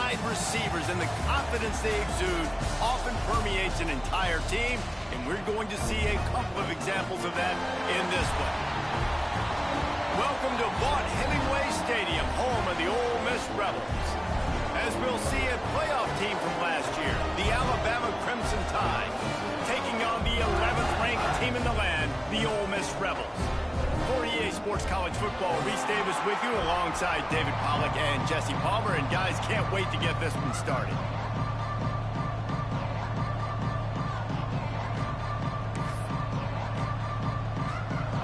wide receivers and the confidence they exude often permeates an entire team, and we're going to see a couple of examples of that in this one. Welcome to Vaught Hemingway Stadium, home of the Ole Miss Rebels. As we'll see a playoff team from last year, the Alabama Crimson Tide, taking on the 11th ranked team in the land, the Ole Miss Rebels. For EA Sports College Football, Reese Davis with you alongside David Pollack and Jesse Palmer. And guys, can't wait to get this one started.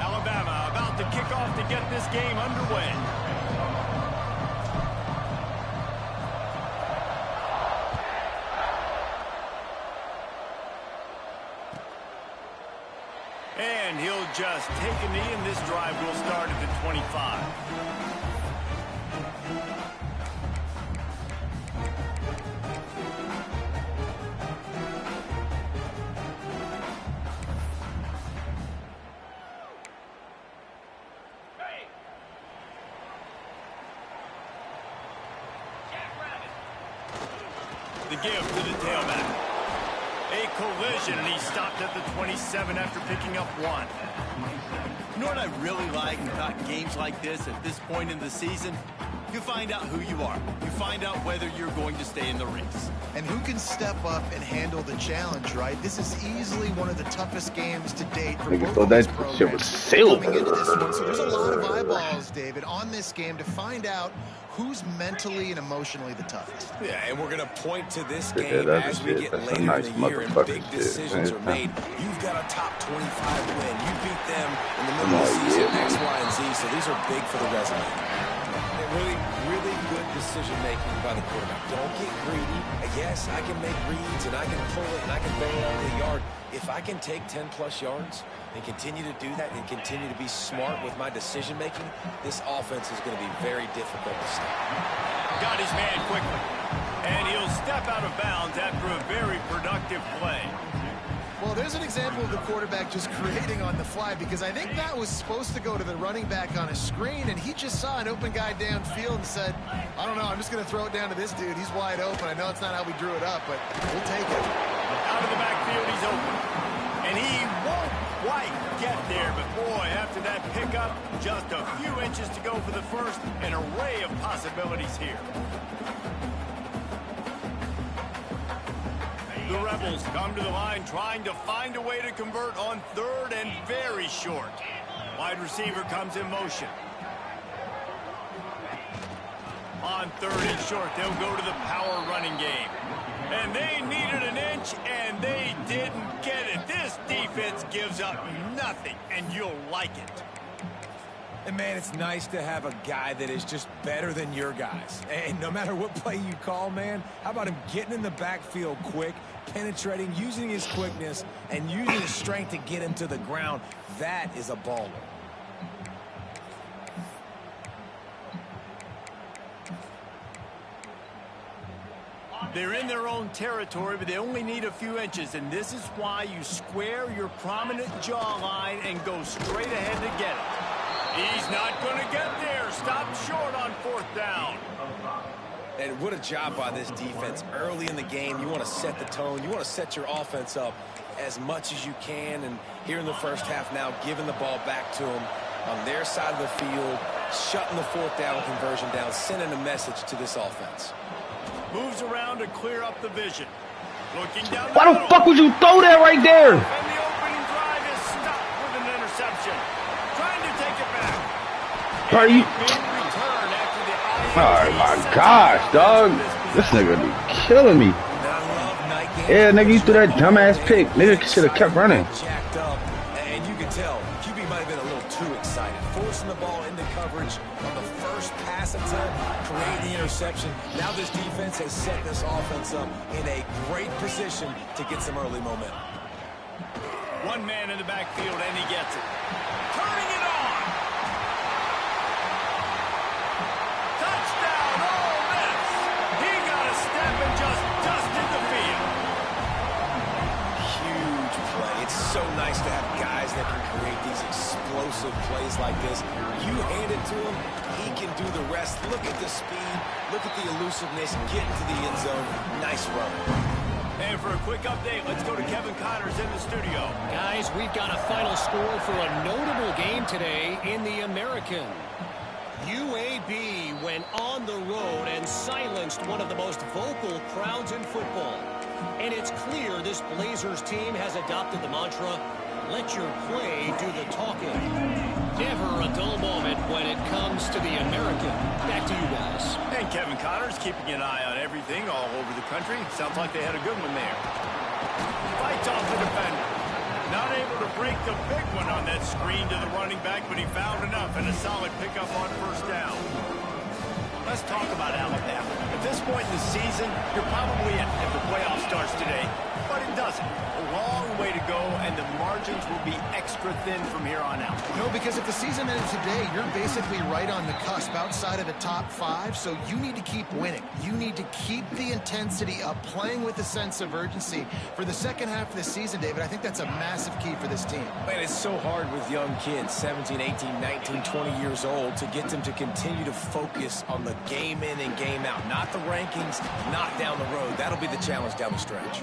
Alabama about to kick off to get this game underway. And he'll just take a knee, and this drive will start at the 25. The give to the tailback. A collision, and he stopped at the 27 after picking up 1. You know what I really like about games like this at this point in the season? You find out who you are. You find out whether you're going to stay in the race. And who can step up and handle the challenge, right? This is easily one of the toughest games to date for both of these programs. Shit was silver. Coming into this one, so there's a lot of eyeballs, David, on this game to find out who's mentally and emotionally the toughest. Yeah, and we're going to point to this game as we get later in the year and big decisions are made. You've got a top 25 win. You beat them in the middle of the season, X, Y, and Z, so these are big for the resume. Really good decision-making by the quarterback. Don't get greedy. Yes, I can make reads, and I can pull it, and I can throw it over the yard. If I can take 10-plus yards and continue to do that and continue to be smart with my decision-making, this offense is going to be very difficult to stop. Got his man quickly, and he'll step out of bounds after a very productive play. Well, there's an example of the quarterback just creating on the fly, because I think that was supposed to go to the running back on a screen, and he just saw an open guy downfield and said, I don't know, I'm just going to throw it down to this dude. He's wide open. I know it's not how we drew it up, but we'll take it. Out of the backfield, he's open. And he won't quite get there, but boy, after that pickup, just a few inches to go for the first. An array of possibilities here. The Rebels come to the line trying to find a way to convert on 3rd and very short. Wide receiver comes in motion. On 3rd and short, they'll go to the power running game. And they needed an inch, and they didn't get it. This defense gives up nothing, and you'll like it. And, man, it's nice to have a guy that is just better than your guys. And no matter what play you call, man, how about him getting in the backfield quick, penetrating, using his quickness, and using his strength to get him to the ground? That is a baller. They're in their own territory, but they only need a few inches, and this is why you square your prominent jawline and go straight ahead to get it. He's not going to get there. Stopped short on 4th down. And what a job by this defense. Early in the game, you want to set the tone. You want to set your offense up as much as you can. And here in the first half now, giving the ball back to them on their side of the field, shutting the 4th down conversion down, sending a message to this offense. Moves around to clear up the vision. Looking down. Why the fuck would you throw that right there? And the opening drive is stopped with an interception. Trying to take it back. Are you? Oh my gosh, dog. This nigga be killing me. Yeah, nigga, you threw that dumbass pick. Nigga should have kept running. Jacked up, and you can tell QB might have been a little too excited. Forcing the ball into coverage on the first pass attempt, creating the interception. Now this defense has set this offense up in a great position to get some early momentum. One man in the backfield, and he gets it. Turning it on. Touchdown, Ole Miss. He got a step and just dusted the field. Huge play. It's so nice to have guys that can create these explosive plays like this. You hand it to him, he can do the rest. Look at the speed, look at the elusiveness, get into the end zone. Nice run. And for a quick update, let's go to Kevin Connors in the studio. Guys, we've got a final score for a notable game today in the American. UAB went on the road and silenced one of the most vocal crowds in football. And it's clear this Blazers team has adopted the mantra, let your play do the talking. Never a dull moment when it comes to the American. Back to you guys. And Kevin Connors keeping an eye on everything all over the country. Sounds like they had a good one there. Fights off the defender. Not able to break the big one on that screen to the running back, but he found enough and a solid pickup on first down. Let's talk about Alabama. At this point in the season, you're probably in if the playoff starts today, but it doesn't. A long way to go, and the margins will be extra thin from here on out. No, because if the season ends today, you're basically right on the cusp outside of the top 5, so you need to keep winning. You need to keep the intensity up, playing with a sense of urgency. For the second half of the season, David, I think that's a massive key for this team. Man, it's so hard with young kids, 17, 18, 19, 20 years old, to get them to continue to focus on the game in and game out. Not the rankings, not down the road. That'll be the challenge down the stretch.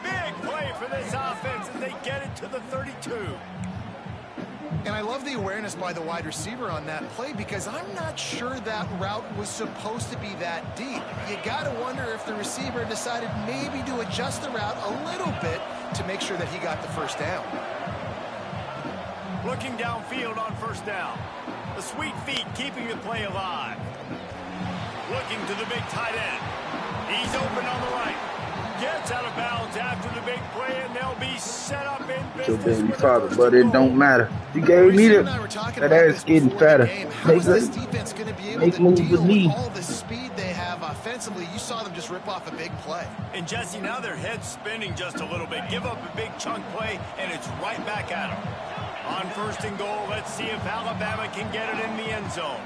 Big play for this offense as they get it to the 32. And I love the awareness by the wide receiver on that play because I'm not sure that route was supposed to be that deep. You got to wonder if the receiver decided maybe to adjust the route a little bit to make sure that he got the first down. Looking downfield on first down. The sweet feet keeping the play alive. Looking to the big tight end. He's open on the right. Gets out of bounds after the big play, and they'll be set up in business. Your baby father, but it don't matter. You gave me that ass getting fatter. Make moves with me. All the speed they have offensively, you saw them just rip off a big play. And Jesse, now their head's spinning just a little bit. Give up a big chunk play, and it's right back at them. On first and goal, let's see if Alabama can get it in the end zone.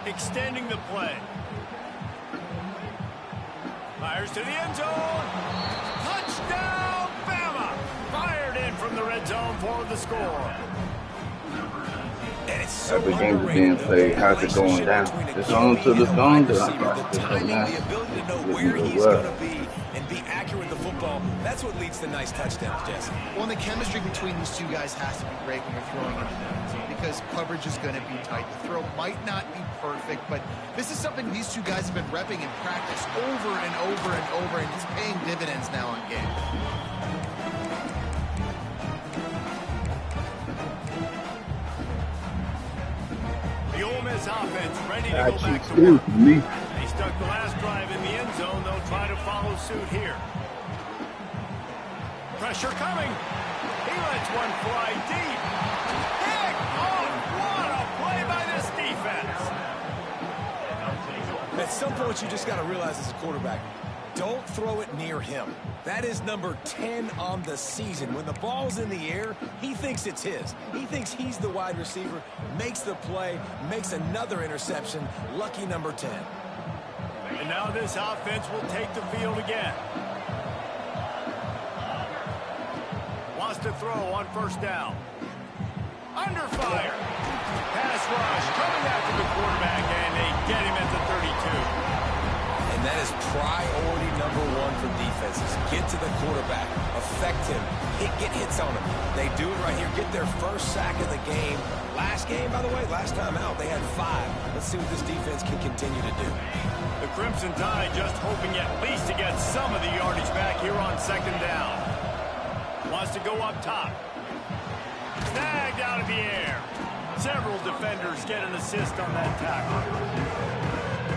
Extending the play. Fires to the end zone. Touchdown, Bama! Fired in from the red zone for the score. And it's so every game's being played. How's it going down? It's on to the phone. The timing, the ability to know where he's going to be and be accurate with the football. That's what leads to nice touchdowns, Jesse. Well, and the chemistry between these two guys has to be great when you're throwing into that because coverage is going to be tight. The throw might not be perfect, but this is something these two guys have been repping in practice over and over and over, and it's paying dividends now on game. The Ole Miss offense ready to go back to work. They stuck the last drive in the end zone. They'll try to follow suit here. Pressure coming. He lets one fly deep. Pick off. What a play by this defense. At some point, you just got to realize as a quarterback, don't throw it near him. That is number 10 on the season. When the ball's in the air, he thinks it's his. He thinks he's the wide receiver, makes the play, makes another interception. Lucky number 10. And now this offense will take the field again. Wants to throw on first down. Under fire. Pass rush coming after the quarterback, and they get him at the 32. And that is priority number 1 for defenses. Get to the quarterback, affect him, get hits on him. They do it right here, get their first sack of the game. Last game, by the way, last time out, they had 5. Let's see what this defense can continue to do. The Crimson Tide just hoping at least to get some of the yardage back here on second down. Wants to go up top. Snagged out of the air. Several defenders get an assist on that tackle.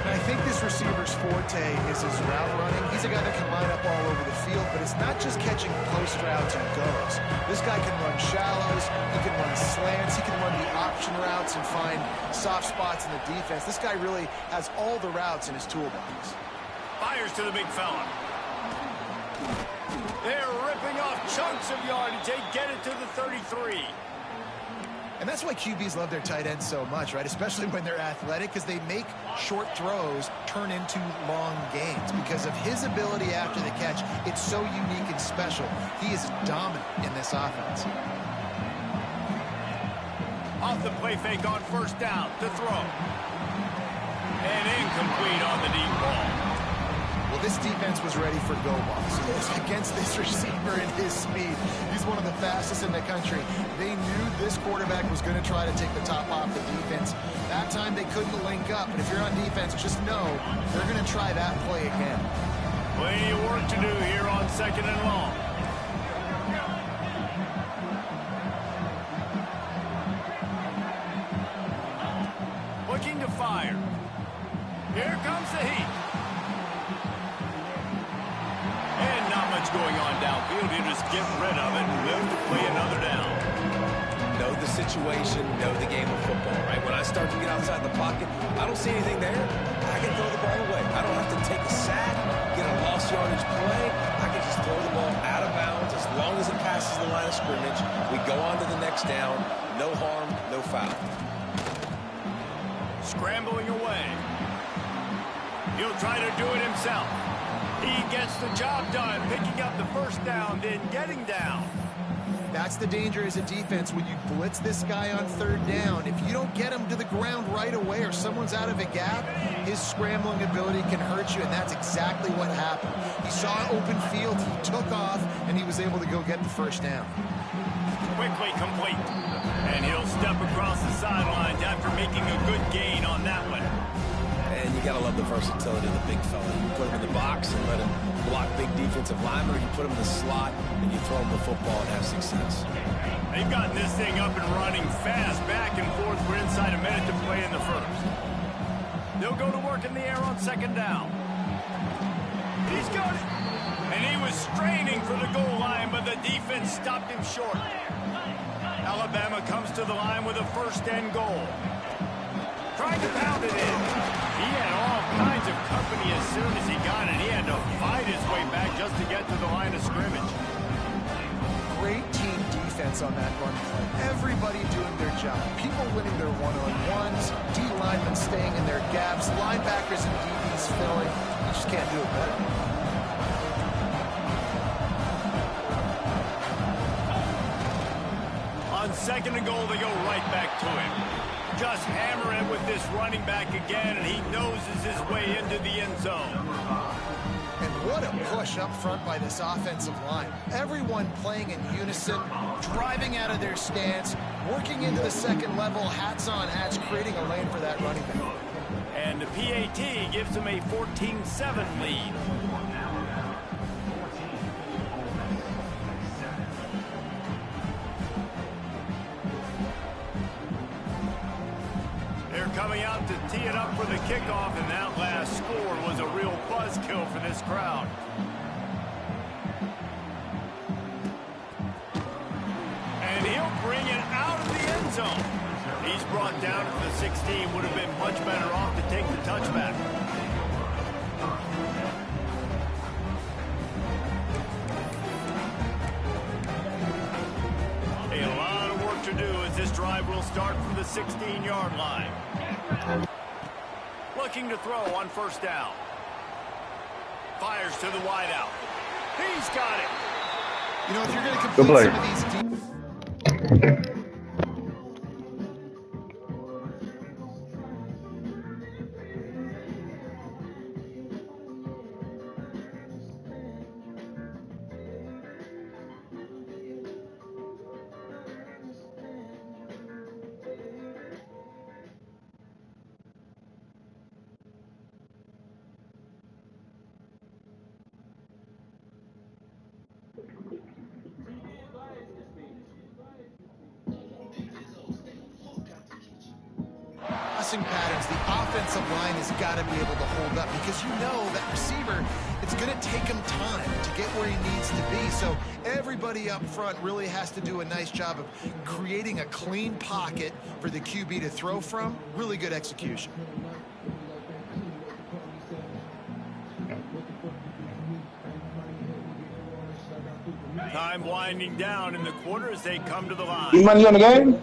I think this receiver's forte is his route running. He's a guy that can line up all over the field, but it's not just catching post routes and goes. This guy can run shallows, he can run slants, he can run the option routes and find soft spots in the defense. This guy really has all the routes in his toolbox. Fires to the big fella. They're ripping off chunks of yardage. They get it to the 33. And that's why QBs love their tight ends so much, right? Especially when they're athletic, because they make short throws turn into long gains. Because of his ability after the catch, it's so unique and special. He is dominant in this offense. Off the play fake on first down to throw. And incomplete on the deep ball. Well, this defense was ready for go balls against this receiver and his speed. He's one of the fastest in the country. They knew this quarterback was going to try to take the top off the defense. That time they couldn't link up. But if you're on defense, just know they're going to try that play again. Plenty of work to do here on 2nd and long. Looking to fire. Here comes the heat. And not much going on downfield. You just get rid of it and move to play another down. Know the situation, know the game of football, right? When I start to get outside the pocket, I don't see anything there. I can throw the ball away. I don't have to take a sack, get a lost yardage play. I can just throw the ball out of bounds as long as it passes the line of scrimmage. We go on to the next down. No harm, no foul. Scrambling away. He'll try to do it himself. He gets the job done, picking up the first down, then getting down. That's the danger as a defense when you blitz this guy on 3rd down. If you don't get him to the ground right away or someone's out of a gap, his scrambling ability can hurt you, and that's exactly what happened. He saw open field, he took off, and he was able to go get the first down. Quickly complete. And he'll step across the sidelines after making a good gain on that one. And you got to love the versatility of the big fella. You put him in the box and let him block big defensive linemen, or you put him in the slot and you throw him the football and have success. They've gotten this thing up and running fast, back and forth. We're inside a minute to play in the first. They'll go to work in the air on 2nd down. He's got it. And he was straining for the goal line, but the defense stopped him short. Alabama comes to the line with a 1st and goal. Trying to pound it in. He had all kinds of company as soon as he got it. He had to fight his way back just to get to the line of scrimmage. Great team defense on that run play. Everybody doing their job. People winning their one-on-ones, D linemen staying in their gaps, linebackers and DBs filling. You just can't do it better. On 2nd and goal, they go right back to him. Just hammer it with this running back again, and he noses his way into the end zone. And what a push up front by this offensive line. Everyone playing in unison, driving out of their stance, working into the 2nd level, hats on hats, creating a lane for that running back. And the PAT gives him a 14-7 lead. Coming out to tee it up for the kickoff, and that last score was a real buzzkill for this crowd. And he'll bring it out of the end zone. He's brought down at the 16. Would have been much better off to take the touchback. A lot of work to do as this drive will start from the 16-yard line. Looking to throw on 1st down. Fires to the wideout. He's got it. You know, if you're going to complete some of these patterns, the offensive line has got to be able to hold up, because you know that receiver, it's going to take him time to get where he needs to be. So everybody up front really has to do a nice job of creating a clean pocket for the QB to throw from. Really good execution. Time winding down in the quarter as they come to the line. You money on the game?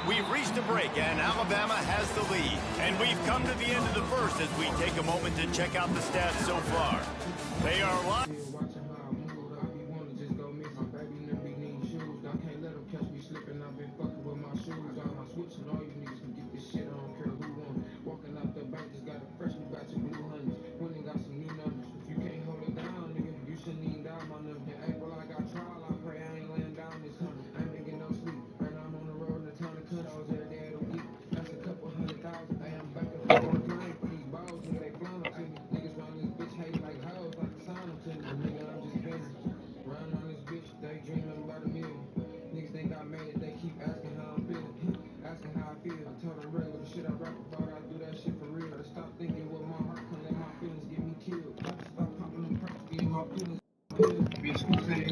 We've reached a break, and Alabama has the lead. And we've come to the end of the first as we take a moment to check out the stats so far. They are live.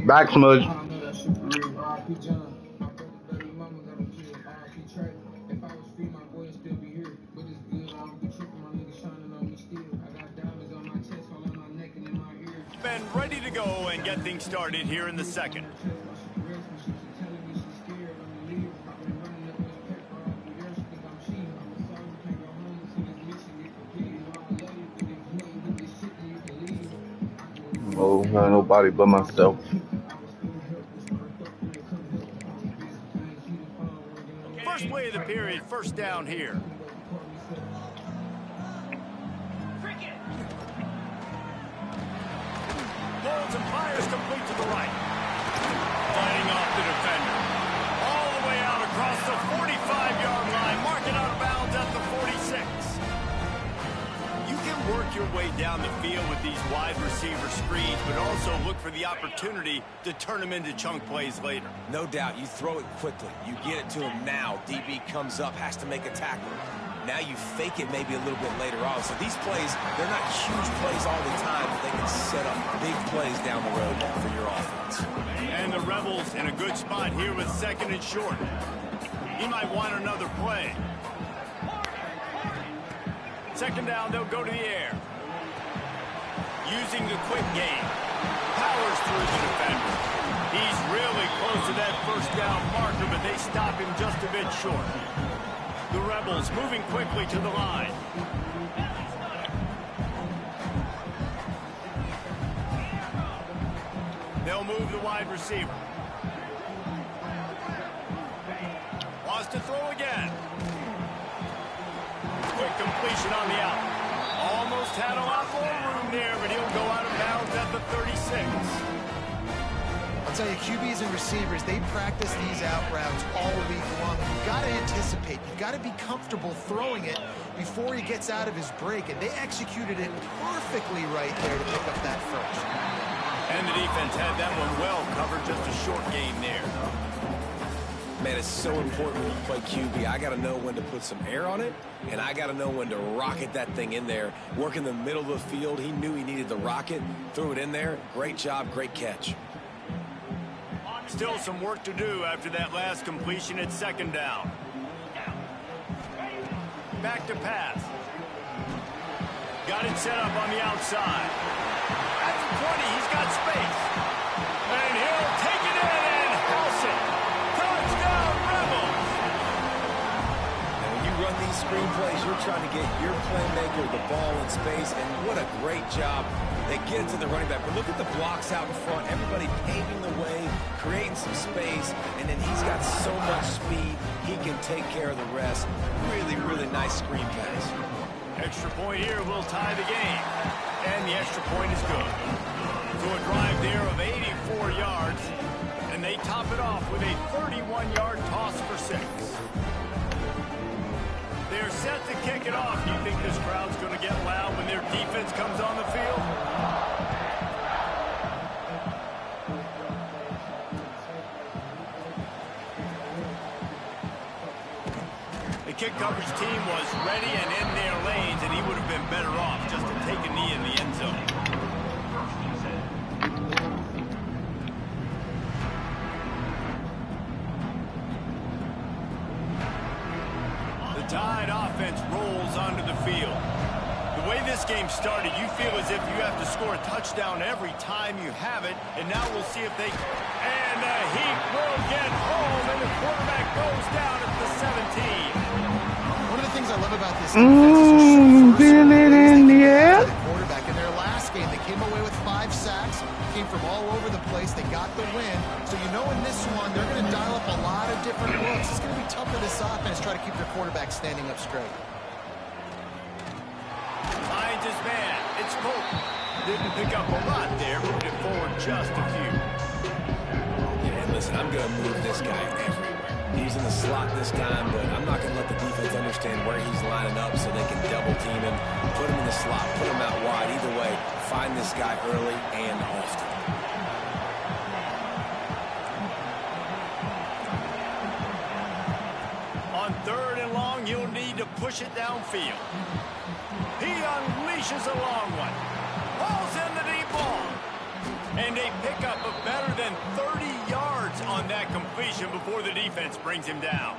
Back smudge. Been ready to go and get things started here in the second. Oh, not nobody but myself. First play of the period, first down here. Holds and fires complete to the right. Fighting off the defender. All the way out across the 45-yard line. Mark it out of bounds at the 46. You can work your way down the field with these wide receiver screens, but also look for the opportunity to turn them into chunk plays later. No doubt. You throw it quickly. You get it to him now. DB comes up, has to make a tackle. Now you fake it maybe a little bit later on. So these plays, they're not huge plays all the time, but they can set up big plays down the road for your offense. And the Rebels in a good spot here with second and short. He might want another play. Second down, they'll go to the air. Using the quick game. Powers through the defender. He's really close to that first down marker, but they stop him just a bit short. The Rebels moving quickly to the line. They'll move the wide receiver. Wants to throw again. Quick completion on the out. Almost had a lot more room there, but he'll go out of bounds at the 36. I'll tell you, QBs and receivers, they practice these out routes all week long. You've got to anticipate. You've got to be comfortable throwing it before he gets out of his break, and they executed it perfectly right there to pick up that first. And the defense had that one well covered, just a short game there. Man, it's so important when you play QB. I got to know when to put some air on it, and I got to know when to rocket that thing in there. Work in the middle of the field. He knew he needed the rocket, threw it in there. Great job, great catch. Still some work to do after that last completion at second down. Back to pass. Got it set up on the outside. At the 20, he's got space. And he'll take it in and house it. Touchdown, Rebels! And when you run these screen plays, you're trying to get your playmaker the ball in space, and what a great job. They get it to the running back. But look at the blocks out in front. Everybody paving the way, creating some space, and then he's got so much speed, he can take care of the rest. Really, really nice screen pass. Extra point here will tie the game. And the extra point is good. So a drive there of 84 yards, and they top it off with a 31-yard toss for 6. They're set to kick it off. Do you think this crowd's going to get loud when their defense comes on the field? The kick coverage team was ready and in their lanes, and he would have been better off just to take a knee in the end zone. Tide offense rolls onto the field. The way this game started, you feel as if you have to score a touchdown every time you have it, and now we'll see if they... And And the Heat will get home, and the quarterback goes down at the 17. One of the things I love about this defense is feel it in the air. The quarterback in their last game, they came away with 5 sacks, came from all over the place. They got the win. So you know in this one, they're going to dial up a lot of different looks. It's going to be tough for this offense, try to keep their quarterback standing up straight. Finds his man. It's Colt. Didn't pick up a lot there. Moved it forward just a few. Yeah, and listen, I'm going to move this guy everywhere. He's in the slot this time, but I'm not going to let the defense understand where he's lining up so they can double team him, put him in the slot, put him out wide. Either way, find this guy early and often. On 3rd and long, you'll need to push it downfield. He unleashes a long one. Falls in the deep ball. And a pickup of better than 30 yards on that completion before the defense brings him down.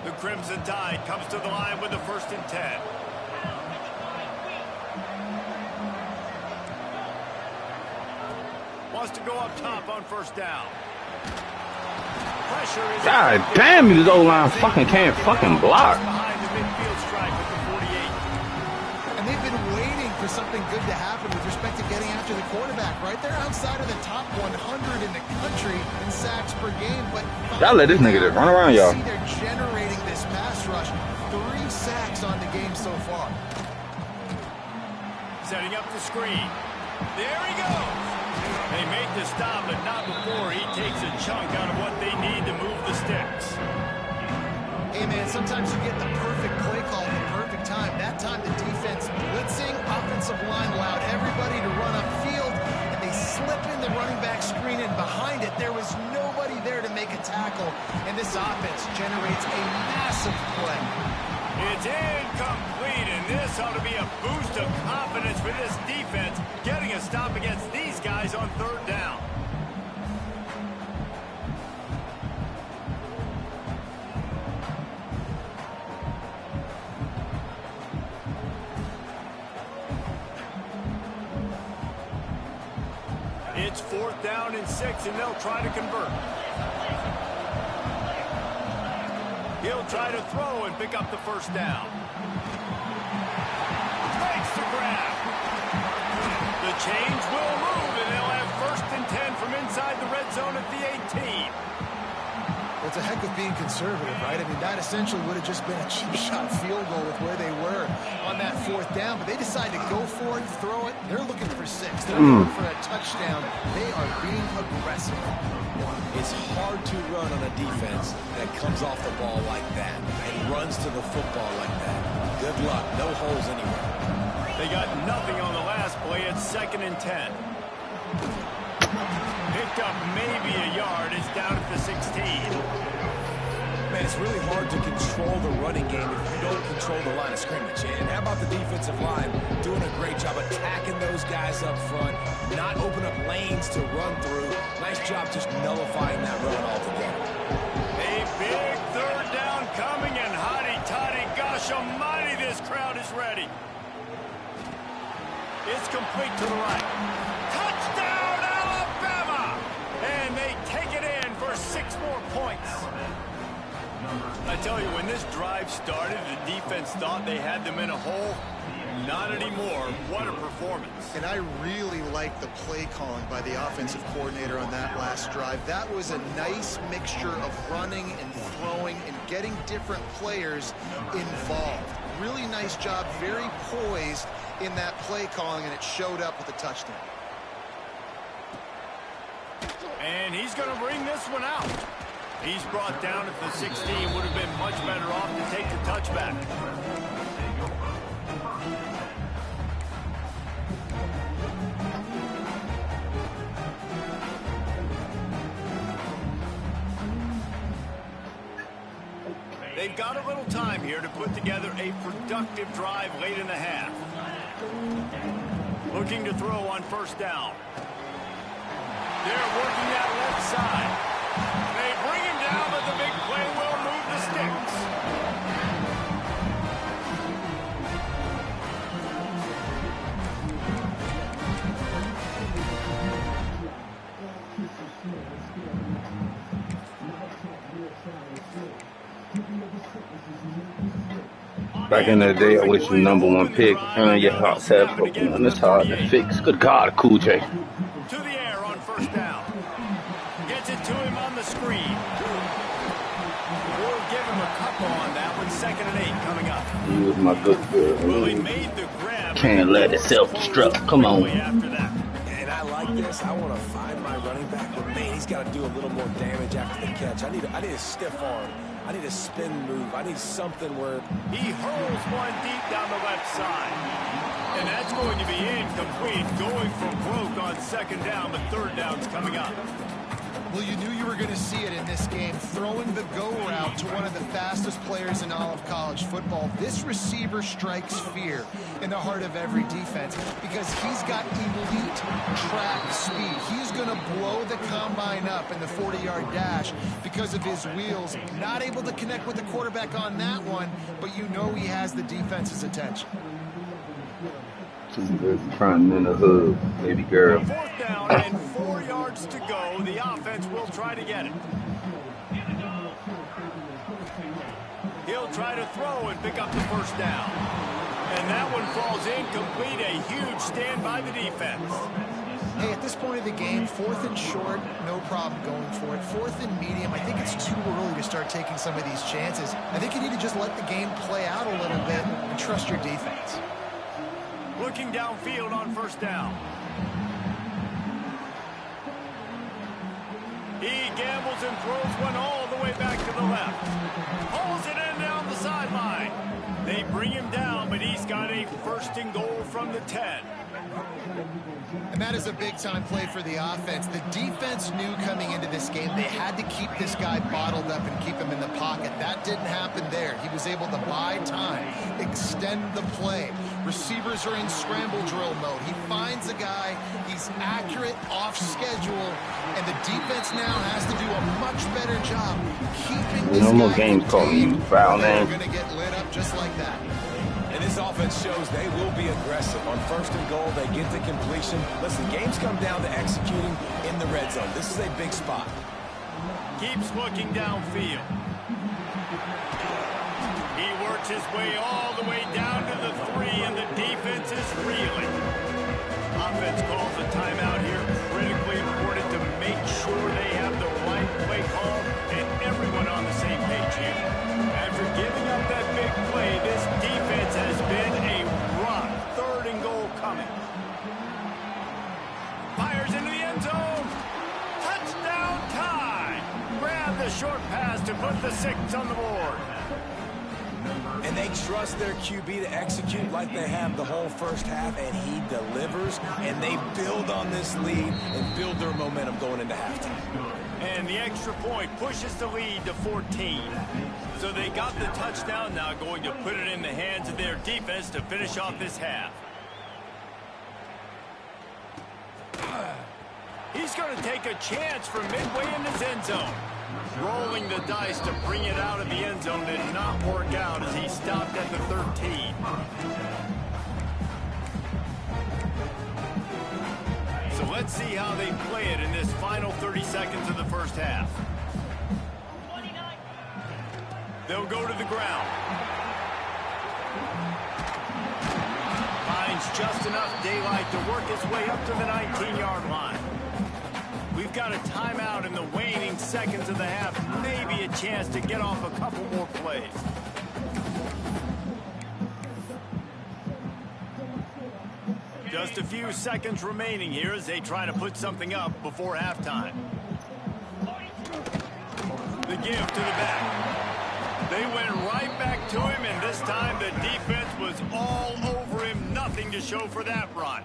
The Crimson Tide comes to the line with the 1st and 10. Wants to go up top on 1st down. Pressure is... God damn, this O-line fucking can't fucking block. Behind the midfield stripe with the 48. And they've been waiting for something good to happen with respect to getting after the quarterback, right? They're outside of the top 100 in the country in sacks per game, but y'all let this nigga just run around, y'all. They're generating this pass rush. 3 sacks on the game so far. Setting up the screen. There he goes. They make the stop, but not before he takes a chunk out of what they need to move the sticks. Hey, man, sometimes you get the perfect play call at the perfect time. That time the defense blitzing, offensive line allowed everybody to run upfield, and they slip in the running back screen, and behind it, there was nobody there to make a tackle, and this offense generates a massive play. It's incomplete, and this ought to be a boost of confidence for this defense, getting a stop against these guys on 3rd down. It's 4th down and 6, and they'll try to convert. He'll try to throw and pick up the 1st down. Makes the grab. The change will move, and they'll have 1st and 10 from inside the red zone at the 18. Well, it's a heck of being conservative, right? I mean, that essentially would have just been a cheap shot field goal with where they were on that 4th down, but they decided to go for it, throw it. They're looking for 6. They're looking for a touchdown. They are being aggressive. It's hard to run on a defense that comes off the ball like that and runs to the football like that. Good luck. No holes anywhere. They got nothing on the last play. It's 2nd and 10. Picked up maybe a yard. It's down at the 16. Man, it's really hard to control the running game if you don't control the line of scrimmage. And how about the defensive line doing a great job attacking those guys up front, not open up lanes to run through. Nice job just nullifying that run altogether. A big 3rd down coming, and hotty-toddy, gosh almighty, this crowd is ready. It's complete to the right. Touchdown, Alabama! And they take it in for 6 more points. I tell you, when this drive started, the defense thought they had them in a hole. Not anymore. What a performance. And I really like the play calling by the offensive coordinator on that last drive. That was a nice mixture of running and throwing and getting different players involved. Really nice job, very poised in that play calling, and it showed up with a touchdown. And he's going to bring this one out. He's brought down at the 16. Would have been much better off to take the touchback. They've got a little time here to put together a productive drive late in the half. Looking to throw on 1st down. They're working that left side. They bring him down, but the big play will move the sticks. Back in the day, I wish you #1 pick. And your heart said football, and it's hard to fix. Good God, Cool J. To the air on first down. Gets it to him on the screen. We'll give him a couple on that one. 2nd and 8 coming up. He was my good girl. Well, he made the grab. Can't let it self-destruct. Come on. After that. And I like this. I want to find my running back, but man, he's got to do a little more damage after the catch. I need a stiff arm. I need a spin move. I need something where he hurls one deep down the left side. And that's going to be incomplete, going for broke on 2nd down, but 3rd down's coming up. Well, you knew you were going to see it in this game, throwing the go route to one of the fastest players in all of college football. This receiver strikes fear in the heart of every defense because he's got elite track speed. He's going to blow the combine up in the 40-yard dash because of his wheels. Not able to connect with the quarterback on that one, but you know he has the defense's attention. Trying in the hood, baby girl. 4th down and 4 yards to go. The offense will try to get it. He'll try to throw and pick up the 1st down. And that one falls incomplete. A huge stand by the defense. Hey, at this point of the game, 4th and short, no problem going for it. 4th and medium, I think it's too early to start taking some of these chances. I think you need to just let the game play out a little bit and trust your defense. Looking downfield on 1st down. He gambles and throws one all the way back to the left. Pulls it in down the sideline. They bring him down, but he's got a 1st and goal from the 10. And that is a big-time play for the offense. The defense knew coming into this game they had to keep this guy bottled up and keep him in the pocket. That didn't happen there. He was able to buy time, extend the play. Receivers are in scramble drill mode. He finds a guy, he's accurate, off schedule, and the defense now has to do a much better job keeping this guy. No more games calling you foul, man. They're going to get lit up just like that. And this offense shows they will be aggressive. On 1st and goal, they get the completion. Listen, games come down to executing in the red zone. This is a big spot. Keeps looking downfield. He works his way all the way down to the 3, and the defense is reeling. Offense calls a timeout here. Critically important to make sure they have the right play call and everyone on the same page here. After giving up that big play, this defense has been a rock. 3rd and goal coming. Fires into the end zone. Touchdown time. Grab the short pass to put the 6 on the board. And they trust their QB to execute like they have the whole 1st half, and he delivers, and they build on this lead and build their momentum going into halftime. And the extra point pushes the lead to 14. So they got the touchdown, now going to put it in the hands of their defense to finish off this half. He's going to take a chance from midway in his end zone. Rolling the dice to bring it out of the end zone did not work out as he stopped at the 13. So let's see how they play it in this final 30 seconds of the 1st half. They'll go to the ground. Finds just enough daylight to work his way up to the 19-yard line. We've got a timeout in the waning seconds of the half. Maybe a chance to get off a couple more plays. Just a few seconds remaining here as they try to put something up before halftime. The give to the back. They went right back to him, and this time the defense was all over him. Nothing to show for that run.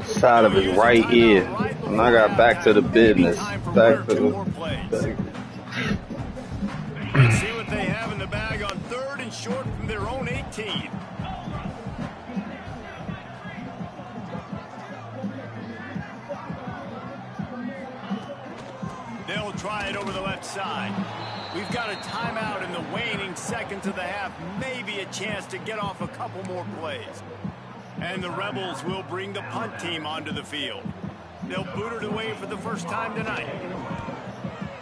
Side of his right ear. And I got back to the business. Back to the... Let's see what they have in the bag on 3rd and short from their own 18. They'll try it over the left side. We've got a timeout in the waning seconds of the half. Maybe a chance to get off a couple more plays. And the Rebels will bring the punt team onto the field. They'll boot it away for the 1st time tonight.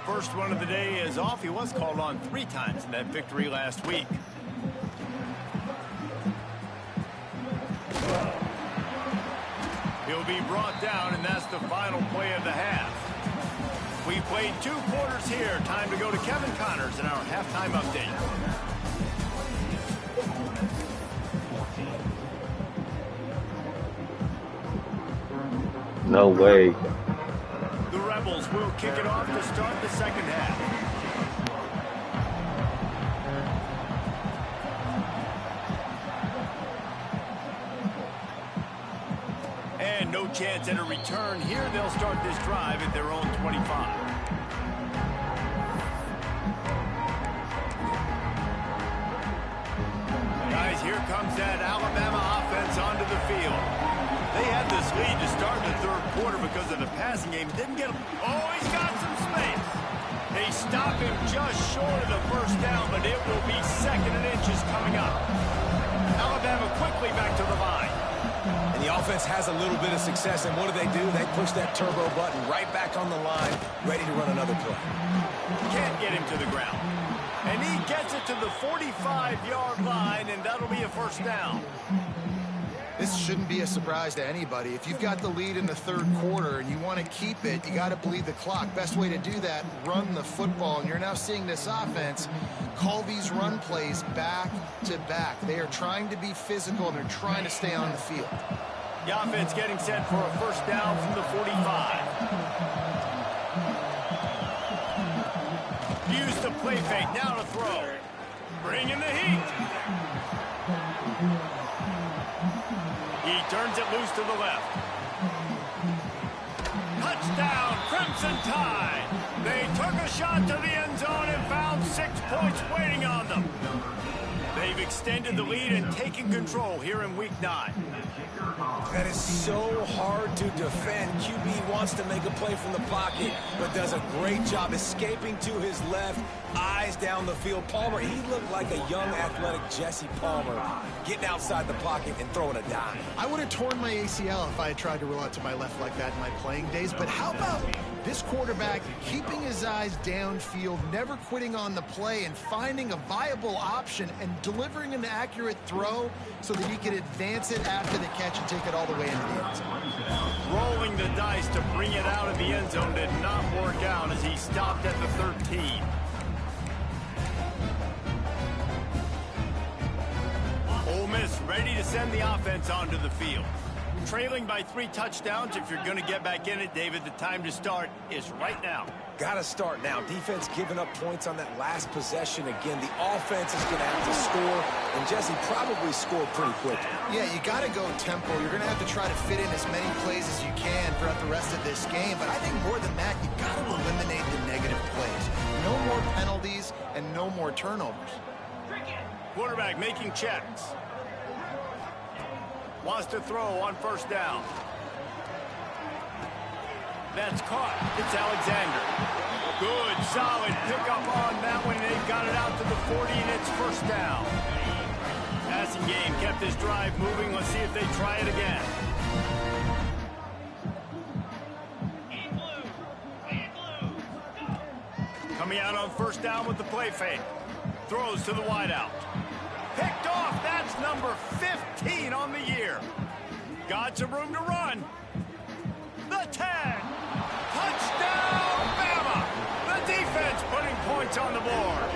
First one of the day is off. He was called on 3 times in that victory last week. He'll be brought down, and that's the final play of the half. We played 2 quarters here. Time to go to Kevin Connors in our halftime update. No way. The Rebels will kick it off to start the second half. And no chance at a return here. They'll start this drive at their own 25. Guys, here comes that Alabama offense onto the field. They had this lead to start the third quarter because of the passing game. Didn't get him. Oh, he's got some space. They stop him just short of the first down, but it will be 2nd and inches coming up. Alabama quickly back to the line. And the offense has a little bit of success, and what do? They push that turbo button right back on the line, ready to run another play. Can't get him to the ground. And he gets it to the 45-yard line, and that'll be a first down. This shouldn't be a surprise to anybody. If you've got the lead in the third quarter and you want to keep it, you got to bleed the clock. Best way to do that, run the football. And you're now seeing this offense call these run plays back to back. They are trying to be physical, and they're trying to stay on the field. The offense getting set for a first down from the 45. Use the play fake, now to throw. Bring in the heat. He turns it loose to the left. Touchdown, Crimson Tide. They took a shot to the end zone and found 6 points waiting on them. They've extended the lead and taken control here in Week 9. That is so hard to defend. QB wants to make a play from the pocket, but does a great job escaping to his left, eyes down the field. Palmer, he looked like a young, athletic Jesse Palmer, getting outside the pocket and throwing a dime. I would have torn my ACL if I had tried to roll out to my left like that in my playing days, but how about this quarterback keeping his eyes downfield, never quitting on the play, and finding a viable option and delivering an accurate throw so that he could advance it after the catch and take it all the way into the end zone. Rolling the dice to bring it out of the end zone did not work out as he stopped at the 13. Ole Miss ready to send the offense onto the field. Trailing by 3 touchdowns. If you're going to get back in it, David, the time to start is right now. Got to start now. Defense giving up points on that last possession. Again, the offense is going to have to score, and Jesse probably score pretty quickly. Yeah, you got to go tempo. You're going to have to try to fit in as many plays as you can throughout the rest of this game, but I think more than that, you got to eliminate the negative plays. No more penalties and no more turnovers. Quarterback making checks. Wants to throw on first down. That's caught. It's Alexander. Good, solid pickup on that one. They've got it out to the 40, and it's first down. Passing game kept this drive moving. Let's see if they try it again. Coming out on first down with the play fake. Throws to the wideout. Picked off. That's number 15 on the year. Got some room to run. The 10. Touchdown, Bama. The defense putting points on the board.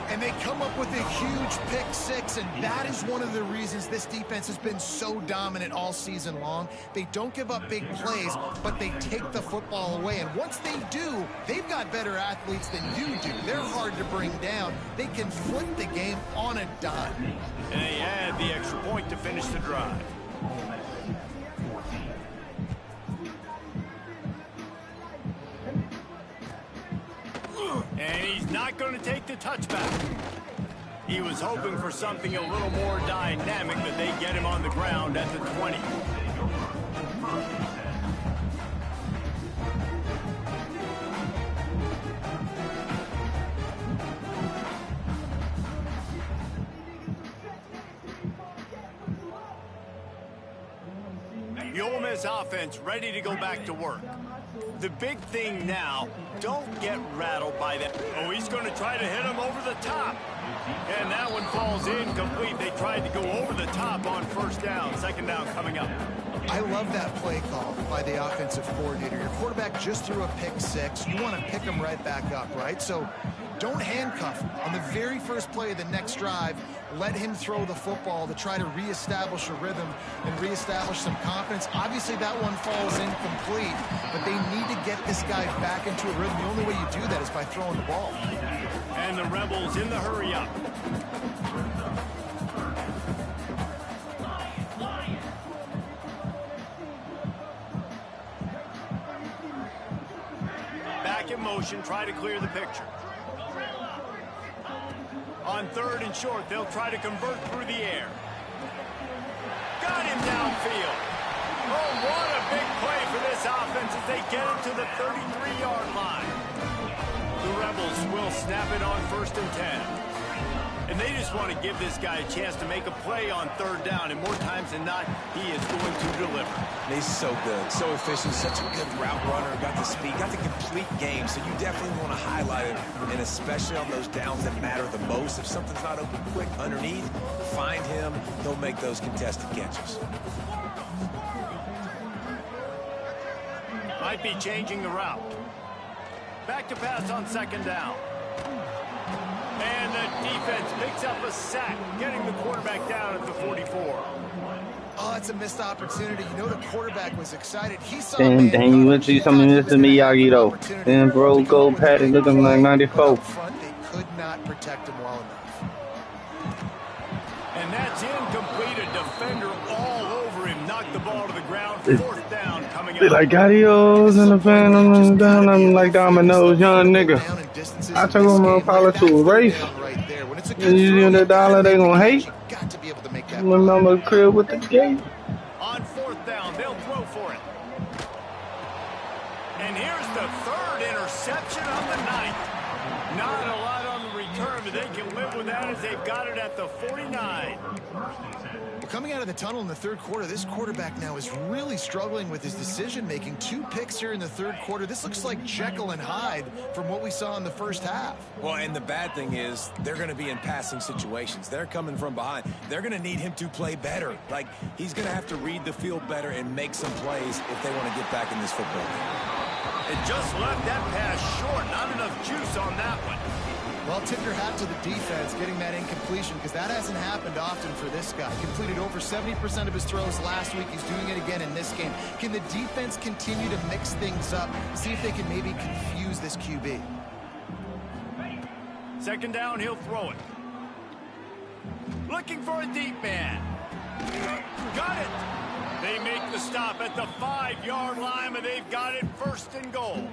And they come up with a huge pick 6, and that is one of the reasons this defense has been so dominant all season long. They don't give up big plays, but they take the football away. And once they do, they've got better athletes than you do. They're hard to bring down. They can flip the game on a dime. And they add the extra point to finish the drive. And he's not going to take the touchback. He was hoping for something a little more dynamic, but they get him on the ground at the 20. The Ole Miss offense ready to go back to work. The big thing now, don't get rattled by that. Oh, he's going to try to hit him over the top. And that one falls incomplete. They tried to go over the top on first down. Second down coming up. I love that play call by the offensive coordinator. Your quarterback just threw a pick six. You want to pick him right back up, right? So don't handcuff him. On the very first play of the next drive, let him throw the football to try to reestablish a rhythm and reestablish some confidence. Obviously, that one falls incomplete, but they need to get this guy back into a rhythm. The only way you do that is by throwing the ball. And the Rebels in the hurry up. Back in motion, try to clear the picture. On 3rd and short, they'll try to convert through the air. Got him downfield. Oh, what a big play for this offense as they get it to the 33-yard line. The Rebels will snap it on 1st and 10. And they just want to give this guy a chance to make a play on 3rd down, and more times than not, he is going to deliver. He's so good, so efficient, such a good route runner, got the speed, got the complete game, so you definitely want to highlight it, and especially on those downs that matter the most. If something's not open quick underneath, find him, he'll make those contested catches. Might be changing the route. Back to pass on 2nd down. And the defense picks up a sack, getting the quarterback down at the 44. Oh, it's a missed opportunity. You know the quarterback was excited. He saw Dang, you went to see something in this Miyagi, though. Then bro, gold patty looking like 94. Front, they could not protect him well enough. And that's incomplete. A defender all over him. Knocked the ball to the ground. 4th down coming up. Like adios in the phantom, down I'm like dominoes, young nigga. I took him on pilot to a race. And you in the dollar, they gonna hate. Remember the crib with the gate. On 4th down, they'll throw for it. And here's the 3rd interception of the night. Not a lot on the return, but they can live with that as they've got it at the 49. Well, coming out of the tunnel in the 3rd quarter, this quarterback now is really struggling with his decision-making. 2 picks here in the 3rd quarter. This looks like Jekyll and Hyde from what we saw in the first half. Well, and the bad thing is they're going to be in passing situations. They're coming from behind. They're going to need him to play better. Like, he's going to have to read the field better and make some plays if they want to get back in this football game. It just left that pass short. Not enough juice on that one. Well, tip your hat to the defense getting that incompletion, because that hasn't happened often for this guy. Completed over 70% of his throws last week. He's doing it again in this game. Can the defense continue to mix things up, see if they can maybe confuse this QB? 2nd down, he'll throw it. Looking for a deep man. Got it. They make the stop at the 5-yard line, and they've got it 1st and goal.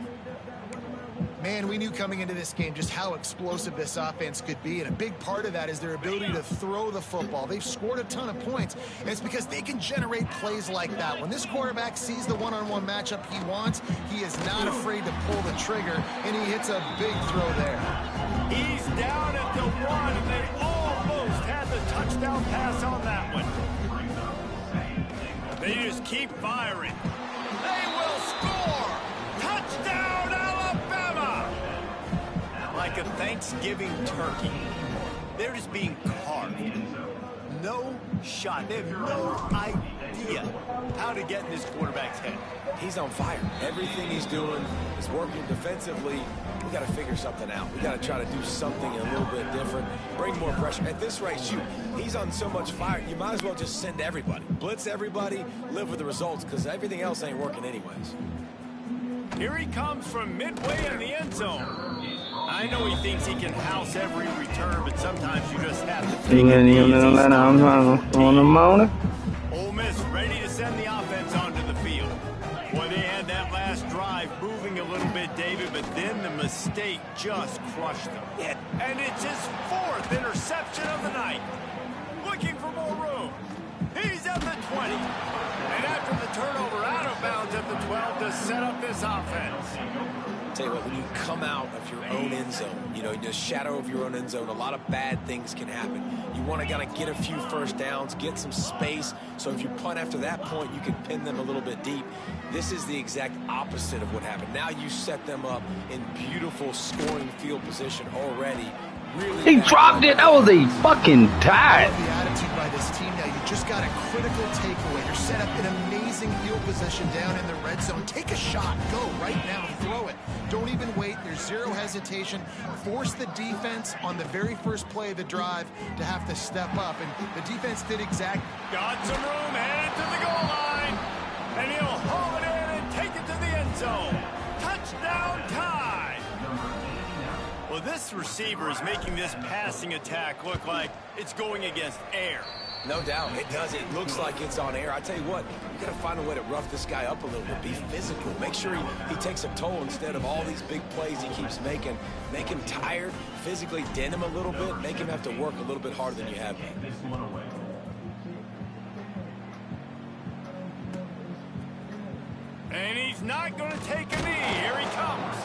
Man, we knew coming into this game just how explosive this offense could be, and a big part of that is their ability to throw the football. They've scored a ton of points, and it's because they can generate plays like that. When this quarterback sees the one-on-one matchup he wants, he is not afraid to pull the trigger, and he hits a big throw there. He's down at the 1, and they almost had the touchdown pass on that one. They just keep firing. They will score! Touchdown, Alabama! Like a Thanksgiving turkey. They're just being carved. No shot. They have no idea how to get in this quarterback's head. He's on fire. Everything he's doing is working defensively. We got to figure something out. We got to try to do something a little bit different. Bring more pressure. At this rate, shoot, he's on so much fire, you might as well just send everybody. Blitz everybody, live with the results, because everything else ain't working anyways. Here he comes from midway in the end zone. I know he thinks he can house every return, but sometimes you just have to take it on the morning. Ole Miss ready to send the offense onto the field. Boy, they had that last drive moving a little bit, David, but then the mistake just crushed them. And it's his 4th interception of the night. Looking for more room. He's at the 20. And after the turnover, out of bounds at the 12 to set up this offense. Tell you what, when you come out of your own end zone, you know, in the shadow of your own end zone, a lot of bad things can happen. You want to get a few first downs, get some space, so if you punt after that point, you can pin them a little bit deep. This is the exact opposite of what happened. Now you set them up in beautiful scoring field position already. He dropped it. That was a fucking tie. I love the attitude by this team now. You just got a critical takeaway. You're set up in amazing field position down in the red zone. Take a shot. Go right now. Throw it. Don't even wait. There's zero hesitation. Force the defense on the very first play of the drive to have to step up. And the defense did exactly. Got some room, headed to the goal line. And he'll haul it in and take it to the end zone. Touchdown tie. Well, this receiver is making this passing attack look like it's going against air. No doubt, it does. It looks like it's on air. I tell you what, you got to find a way to rough this guy up a little bit, be physical. Make sure he takes a toll instead of all these big plays he keeps making. Make him tired, physically dent him a little bit, make him have to work a little bit harder than you have been. And he's not going to take a knee. Here he comes.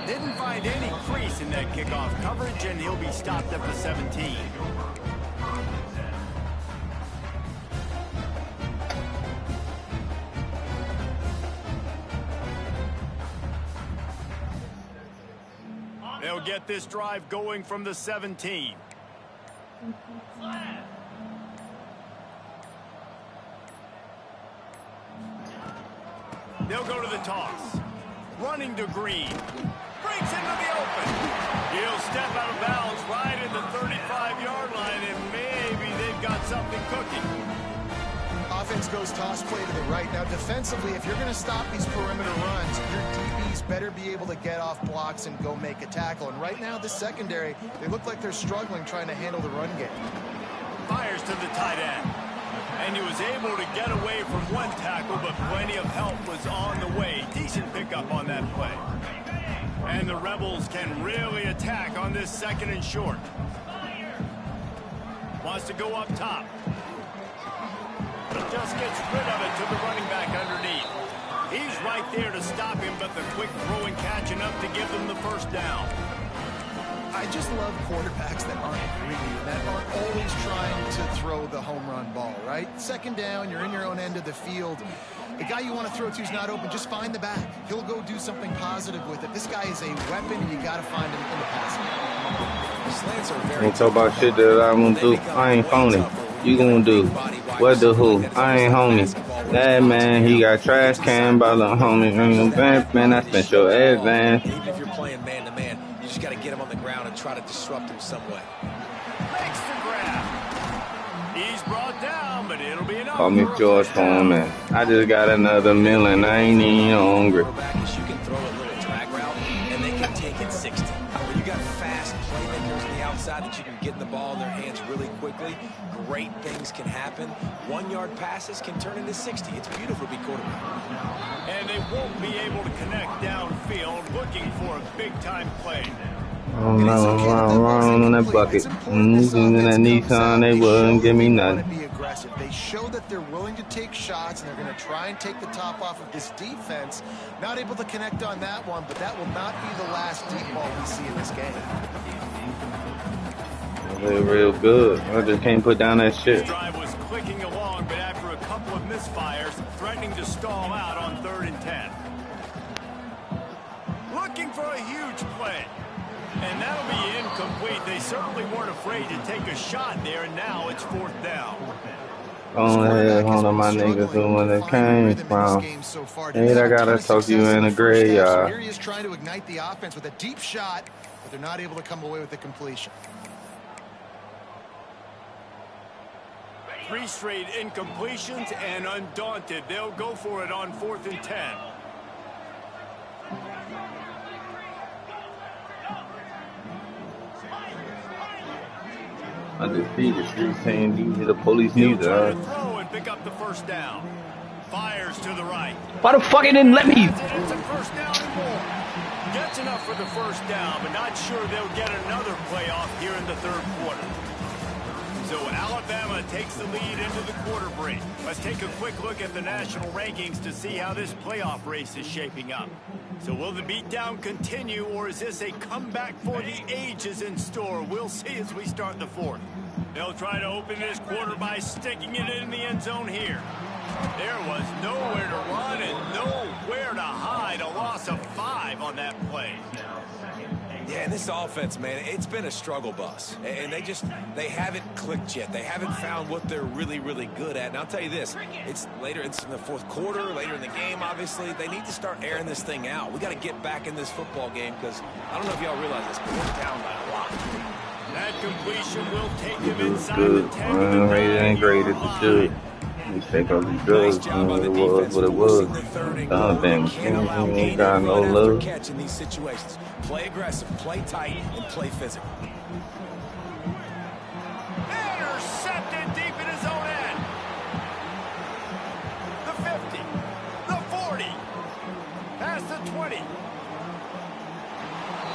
Didn't find any crease in that kickoff coverage, and he'll be stopped at the 17. They'll get this drive going from the 17. They'll go to the toss. Running to Green. Breaks into the open. He'll step out of bounds right at the 35-yard line, and maybe they've got something cooking. Offense goes toss play to the right. Now, defensively, if you're going to stop these perimeter runs, your DBs better be able to get off blocks and go make a tackle. And right now, the secondary, they look like they're struggling trying to handle the run game. Fires to the tight end. And he was able to get away from one tackle, but plenty of help was on the way. Decent pickup on that play. And the Rebels can really attack on this 2nd and short. Wants to go up top. But just gets rid of it to the running back underneath. He's right there to stop him, but the quick throw and catch enough to give them the first down. I just love quarterbacks that aren't greedy, that aren't always trying to throw the home run ball, right? 2nd down, you're in your own end of the field. The guy you want to throw to is not open. Just find the back. He'll go do something positive with it. This guy is a weapon, and you got to find him in the passing. Slants are very Ain't talk about shit that I won't do. I ain't phony. You gonna do? What the who? I ain't homie. That man, he got trash can by the homie. Man, I spent your ass, man. Even if you're playing man-to-man, you just got to get him on the ground and try to disrupt him some way. Makes the grab. He's brought down, but it'll be enough. Call me George Foreman. I just got another million. I ain't even hungry. You can throw a little drag route, and they can take it 60. When you got fast playmakers on the outside that you can get the ball in their hands really quickly, great things can happen. 1-yard passes can turn into 60. It's beautiful to be quarterback. And they won't be able to connect downfield looking for a big-time play. Oh no, I'm on that bucket. In that Nissan, they wouldn't give me nothing. Be aggressive. They show that they're willing to take shots, and they're going to try and take the top off of this defense. Not able to connect on that one, but that will not be the last deep ball we see in this game. They're real good. I just can't put down that shit. This drive was clicking along, but after a couple of misfires, threatening to stall out on 3rd and 10. Looking for a huge play. And that'll be incomplete. They certainly weren't afraid to take a shot there, and now it's 4th down. On ahead, hold on, my niggas who when it came from. Hey, I gotta talk you in the graveyard. Here he is trying to ignite the offense with a deep shot, but they're not able to come away with the completion. 3 straight incompletions, and undaunted, they'll go for it on 4th and 10. Undefeated street saying these are the police needs Throw and pick up the first down. Fires to the right. Why the fuck it didn't let me? It's a first down and more. Gets enough for the first down, but not sure they'll get another playoff here in the 3rd quarter. So Alabama takes the lead into the quarter break. Let's take a quick look at the national rankings to see how this playoff race is shaping up. So will the beatdown continue, or is this a comeback for the ages in store? We'll see as we start the 4th. They'll try to open this quarter by sticking it in the end zone here. There was nowhere to run and nowhere to hide. A loss of 5 on that play. Yeah, and this offense, man, it's been a struggle bus. And they haven't clicked yet. They haven't found what they're really, really good at. And I'll tell you this, it's in the fourth quarter, later in the game, obviously. They need to start airing this thing out. We got to get back in this football game because I don't know if y'all realize this, but we're down by a lot. That completion will take him inside the 10. Rated and graded the shoot. You take all these drugs, it was what it was. Thing. Ain't got no love. Catch in these situations. Play aggressive, play tight, and play physical. Intercepted deep in his own end. The 50, the 40, past the 20.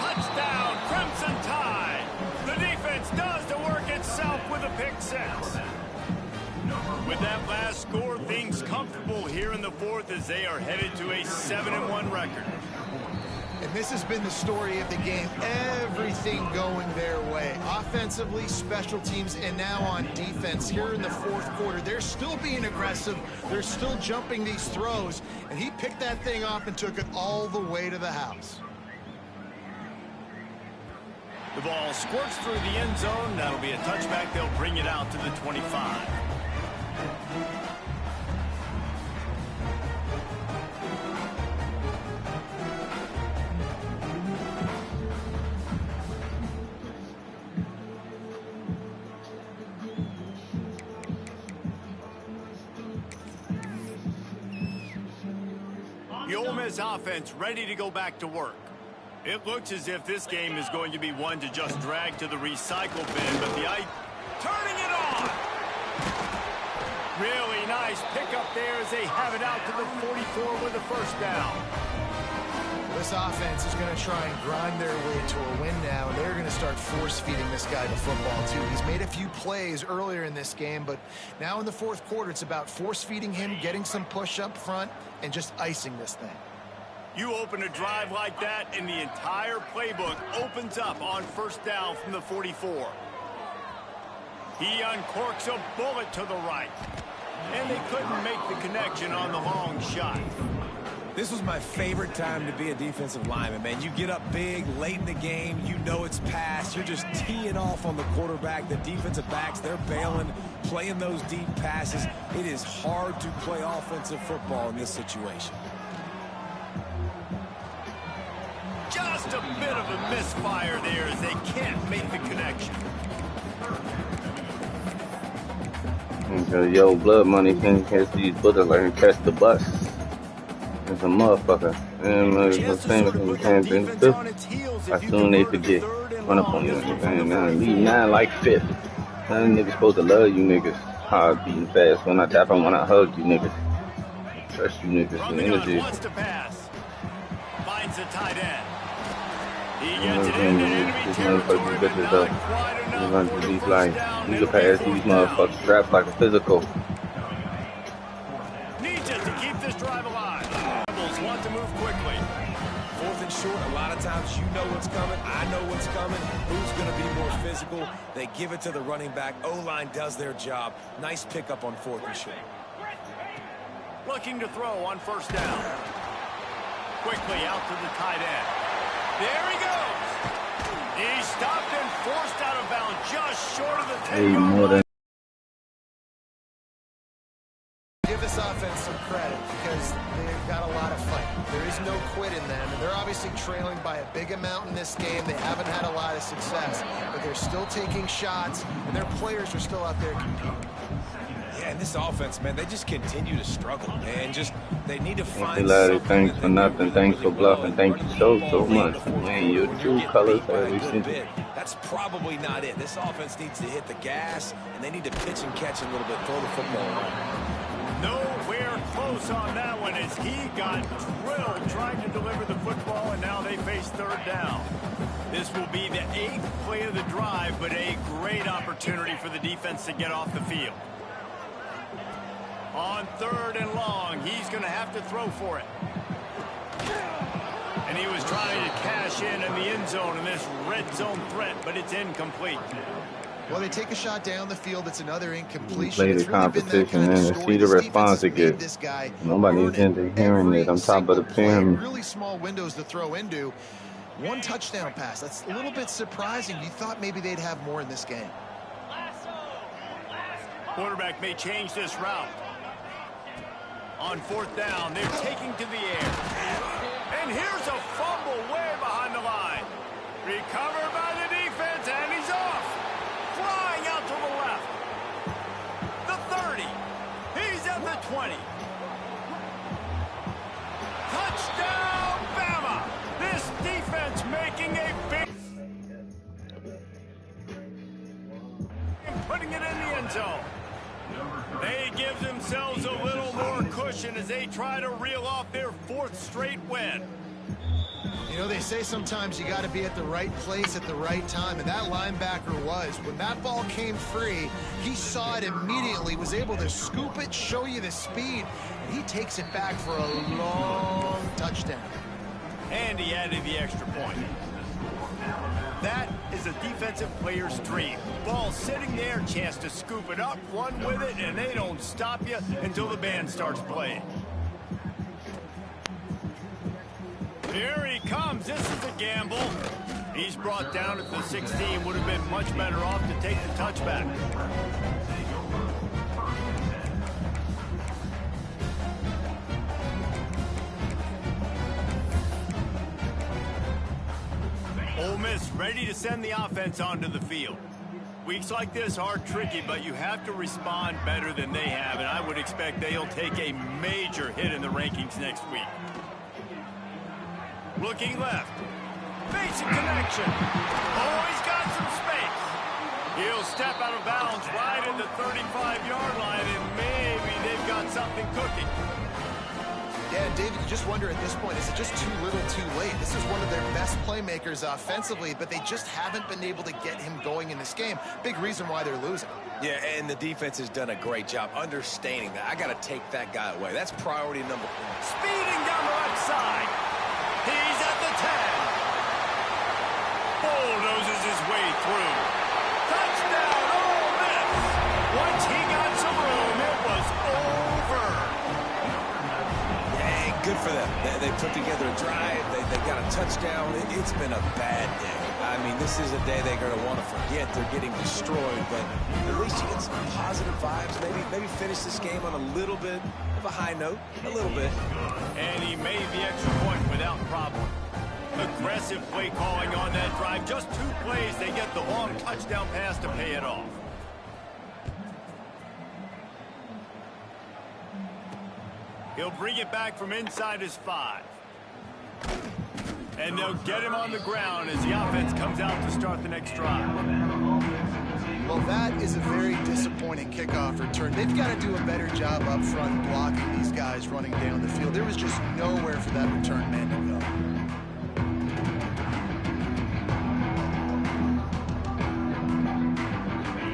Touchdown, Crimson Tide. The defense does the work itself with a pick six. With that last score, things comfortable here in the fourth as they are headed to a 7-1 record. And this has been the story of the game. Everything going their way. Offensively, special teams, and now on defense here in the fourth quarter. They're still being aggressive. They're still jumping these throws. And he picked that thing off and took it all the way to the house. The ball squirts through the end zone. That'll be a touchback. They'll bring it out to the 25. The Ole Miss offense ready to go back to work. It looks as if this game is going to be one to just drag to the recycle bin, but turning it on. Really nice pickup there as they have it out to the 44 with a first down. This offense is going to try and grind their way to a win now, and they're going to start force-feeding this guy the football, too. He's made a few plays earlier in this game, but now in the fourth quarter, it's about force-feeding him, getting some push up front, and just icing this thing. You open a drive like that, and the entire playbook opens up on first down from the 44. He uncorks a bullet to the right, and they couldn't make the connection on the long shot. This was my favorite time to be a defensive lineman, man. You get up big, late in the game, you know it's past. You're just teeing off on the quarterback. The defensive backs, they're bailing, playing those deep passes. It is hard to play offensive football in this situation. Just a bit of a misfire there as they can't make the connection. Yo, blood money can catch these bullets like catch the bus. It's a motherfucker. And the same thing we can't do. As soon they forget. Run up on you. And leave 9 like 5th. That niggas supposed to love you niggas. Hard beating fast. When I tap them, when I hug you niggas. Trust you niggas. The energy. Wants to pass. Finds the tight end. He gets it into enemy territory, but not quite enough for the first down. You can pass these motherfuckers. Straps like a physical. Needs it to keep this drive alive. Rebels want to move quickly. Fourth and short, a lot of times you know what's coming. I know what's coming. Who's going to be more physical? They give it to the running back. O-line does their job. Nice pickup on fourth and short. Looking to throw on first down. Quickly out to the tight end. There he goes. He stopped and forced out of bounds just short of the 10-yard line. Give this offense some credit because they've got a lot of fight. There is no quit in them, and they're obviously trailing by a big amount in this game. They haven't had a lot of success, but they're still taking shots, and their players are still out there competing. Yeah, and this offense, man, they just continue to struggle, man. They need to find something. Thanks for nothing. Thanks for bluffing. Thank you so much. Man, your true colors every single. That's probably not it. This offense needs to hit the gas, and they need to pitch and catch a little bit, throw the football around. Nowhere close on that one as he got drilled trying to deliver the football, and now they face third down. This will be the 8th play of the drive, but a great opportunity for the defense to get off the field. On third and long, he's going to have to throw for it. And he was trying to cash in the end zone in this red zone threat, but it's incomplete. Well, they take a shot down the field. It's another incompletion. Play the competition and see the response it gets. Nobody's into hearing it on top of the pyramid. Really small windows to throw into. One touchdown pass. That's a little bit surprising. You thought maybe they'd have more in this game. Quarterback may change this route. On 4th down, they're taking to the air. And here's a fumble way behind the line. Recovered by the defense, and he's off. Flying out to the left. The 30. He's at the 20. Touchdown, Bama! This defense making a big... and putting it in the end zone. They give themselves a little more cushion as they try to reel off their 4th straight win. You know, they say sometimes you got to be at the right place at the right time, and that linebacker was. When that ball came free, he saw it immediately, was able to scoop it, show you the speed, and he takes it back for a long touchdown. And he added the extra point. That is a defensive player's dream. Ball sitting there, chance to scoop it up, run with it, and they don't stop you until the band starts playing. Here he comes. This is a gamble. He's brought down at the 16. Would have been much better off to take the touchback. Ole Miss ready to send the offense onto the field. Weeks like this are tricky, but you have to respond better than they have, and I would expect they'll take a major hit in the rankings next week. Looking left. Facing connection. Oh, he's got some space. He'll step out of bounds right at the 35-yard line, and maybe they've got something cooking. Yeah, David, you just wonder at this point, is it just too little too late? This is one of their best playmakers offensively, but they just haven't been able to get him going in this game. Big reason why they're losing. Yeah, and the defense has done a great job understanding that. I got to take that guy away. That's priority number 1. Speeding down the right side. He's at the 10. Bulldozes his way through. Touchdown, Ole Miss. Once he got some room, it was over. Yeah, good for them. They put together a drive. They got a touchdown. It's been a bad day. I mean, this is a day they're going to want to forget. They're getting destroyed, but at least you get some positive vibes. Maybe finish this game on a little bit of a high note, a little bit. And he made the extra point without problem. Aggressive play calling on that drive. Just 2 plays, they get the long touchdown pass to pay it off. He'll bring it back from inside his 5. And they'll get him on the ground as the offense comes out to start the next drive. Well, that is a very disappointing kickoff return. They've got to do a better job up front blocking these guys running down the field. There was just nowhere for that return man to go.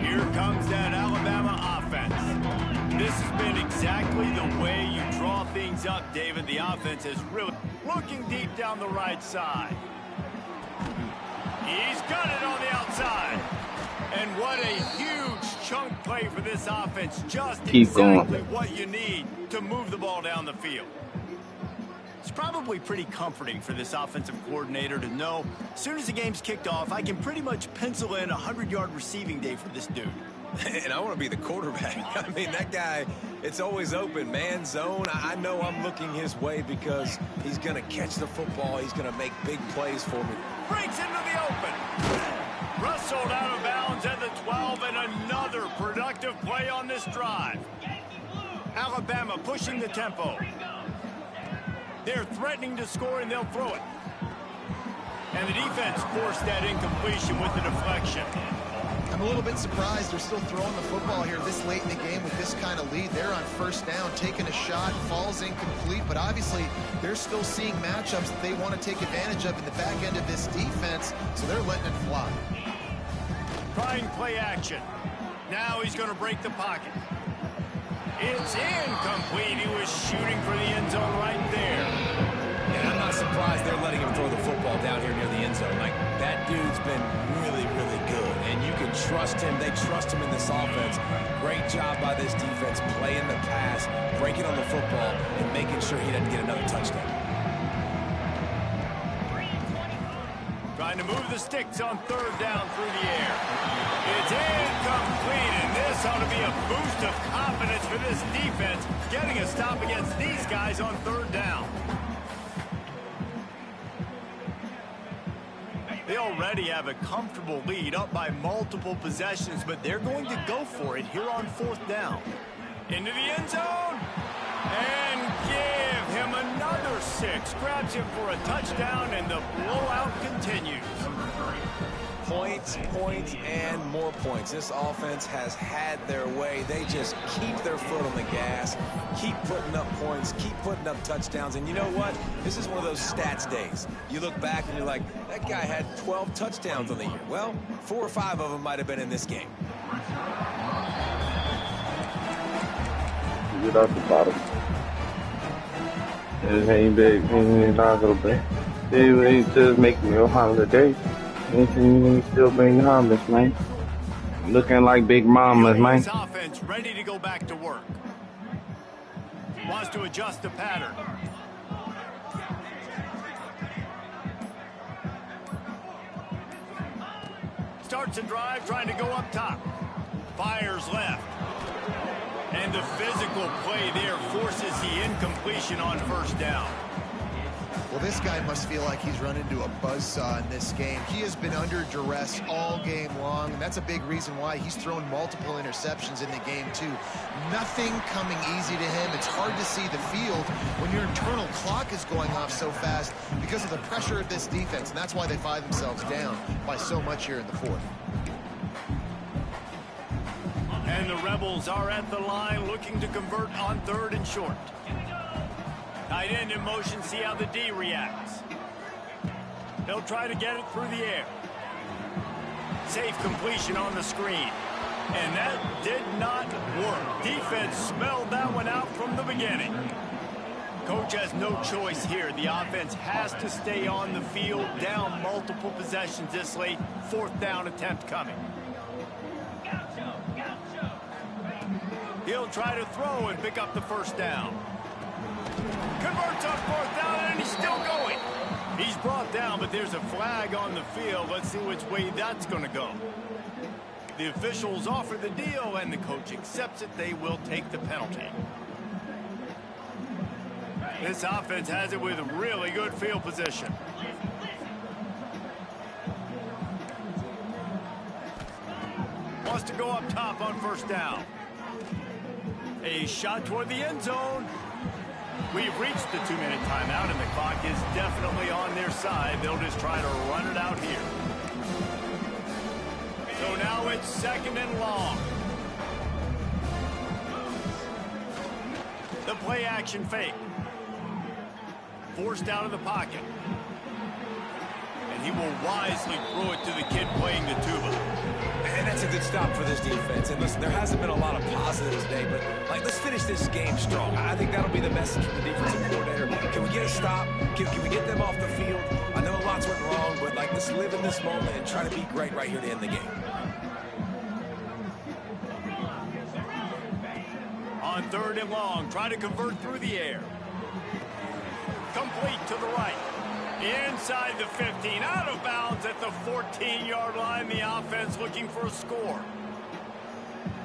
Here comes that Alabama offense. This has been exactly the way you draw things up, David. The offense is really looking deep down the right side. He's got it on the outside. And what a huge chunk play for this offense. Just exactly what you need to move the ball down the field. It's probably pretty comforting for this offensive coordinator to know as soon as the game's kicked off, I can pretty much pencil in a 100-yard receiving day for this dude. And I want to be the quarterback. I mean, that guy, it's always open, man, zone. I know I'm looking his way because he's going to catch the football. He's going to make big plays for me. Breaks into the open. Rustled out of bounds at the 12, and another productive play on this drive. Alabama pushing the tempo. They're threatening to score, and they'll throw it. And the defense forced that incompletion with the deflection. I'm a little bit surprised they're still throwing the football here this late in the game with this kind of lead. They're on 1st down, taking a shot, falls incomplete, but obviously they're still seeing matchups that they want to take advantage of in the back end of this defense, so they're letting it fly. Trying play action. Now he's going to break the pocket. It's incomplete. He was shooting for the end zone right there. And I'm not surprised they're letting him throw the football down here near the end zone. Like, that dude's been really, really good. And you can trust him. They trust him in this offense. Great job by this defense playing the pass, breaking on the football, and making sure he doesn't get another touchdown. to move the sticks on third down through the air. It's incomplete, and this ought to be a boost of confidence for this defense, getting a stop against these guys on third down. They already have a comfortable lead, up by multiple possessions, but they're going to go for it here on fourth down. Into the end zone, and give him another 6. Grabs him for a touchdown, and the blowout continues. Points, points, and more points. This offense has had their way. They just keep their foot on the gas, keep putting up points, keep putting up touchdowns. And you know what? This is one of those stats days. You look back and you're like, that guy had 12 touchdowns on the year. Well, 4 or 5 of them might have been in this game. Get off the bottom. It ain't big, ain't not gonna be. It ain't just make me a holiday. You still bring harvest, man. Looking like big mamas, man. This offense ready to go back to work. Wants to adjust the pattern. Starts a drive, trying to go up top. Fires left. And the physical play there forces the incompletion on first down. Well, this guy must feel like he's run into a buzzsaw in this game. He has been under duress all game long, and that's a big reason why he's thrown multiple interceptions in the game, too. Nothing coming easy to him. It's hard to see the field when your internal clock is going off so fast because of the pressure of this defense, and that's why they find themselves down by so much here in the fourth. And the Rebels are at the line looking to convert on third and short. Tight end in motion, see how the D reacts. They'll try to get it through the air. Safe completion on the screen. And that did not work. Defense smelled that one out from the beginning. Coach has no choice here. The offense has to stay on the field, down multiple possessions this late. Fourth down attempt coming. He'll try to throw and pick up the first down. Converts on fourth down, and he's still going. He's brought down, but there's a flag on the field. Let's see which way that's going to go. The officials offer the deal, and the coach accepts it. They will take the penalty. This offense has it with really good field position. Wants to go up top on first down. A shot toward the end zone. We've reached the 2-minute timeout, and the clock is definitely on their side. They'll just try to run it out here. So now it's second and long. The play action fake. Forced out of the pocket. And he will wisely throw it to the kid playing the tuba. And that's a good stop for this defense. And listen, there hasn't been a lot of positives today, but let's finish this game strong. I think that'll be the message from the defensive coordinator. Can we get a stop? Can we get them off the field? I know lots went wrong, but let's live in this moment and try to be great right here to end the game. On third and long, try to convert through the air. Complete to the right. Inside the 15, out of bounds at the 14-yard line. The offense looking for a score.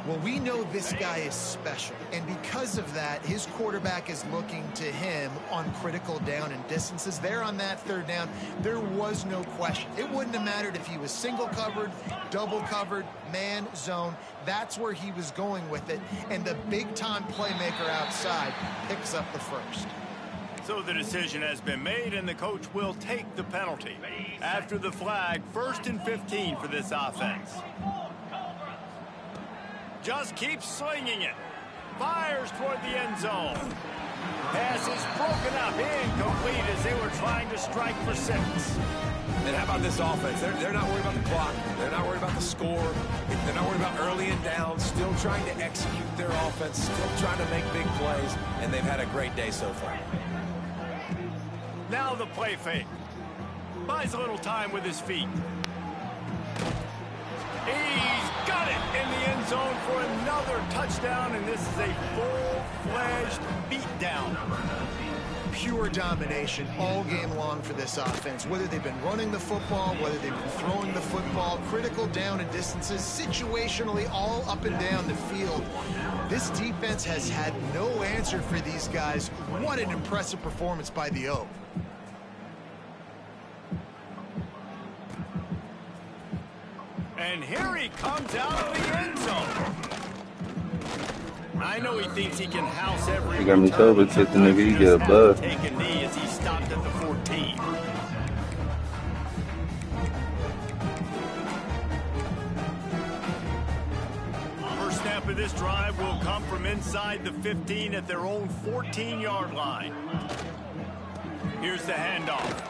Well, we know this guy is special, and because of that, his quarterback is looking to him on critical down and distances. There on that third down, there was no question. It wouldn't have mattered if he was single covered, double covered, man, zone. That's where he was going with it, and the big-time playmaker outside picks up the first. So the decision has been made, and the coach will take the penalty. After the flag, 1st and 15 for this offense. Just keeps slinging it. Fires toward the end zone. Pass is broken up, incomplete as they were trying to strike for 6. And how about this offense? They're not worried about the clock. They're not worried about the score. They're not worried about early and down. Still trying to execute their offense. Still trying to make big plays. And they've had a great day so far. Now the play fake. Buys a little time with his feet. He's got it in the end zone for another touchdown, and this is a full-fledged beatdown. pure domination all game long for this offense. Whether they've been running the football, whether they've been throwing the football, critical down and distances, situationally all up and down the field. This defense has had no answer for these guys. What an impressive performance by the O. And here he comes out of the end zone. I know he thinks he can house every. He got me sober, kiss the nigga, he get a buzz. Take a knee as he stopped at the 14. First snap of this drive will come from inside the 15 at their own 14-yard line. Here's the handoff.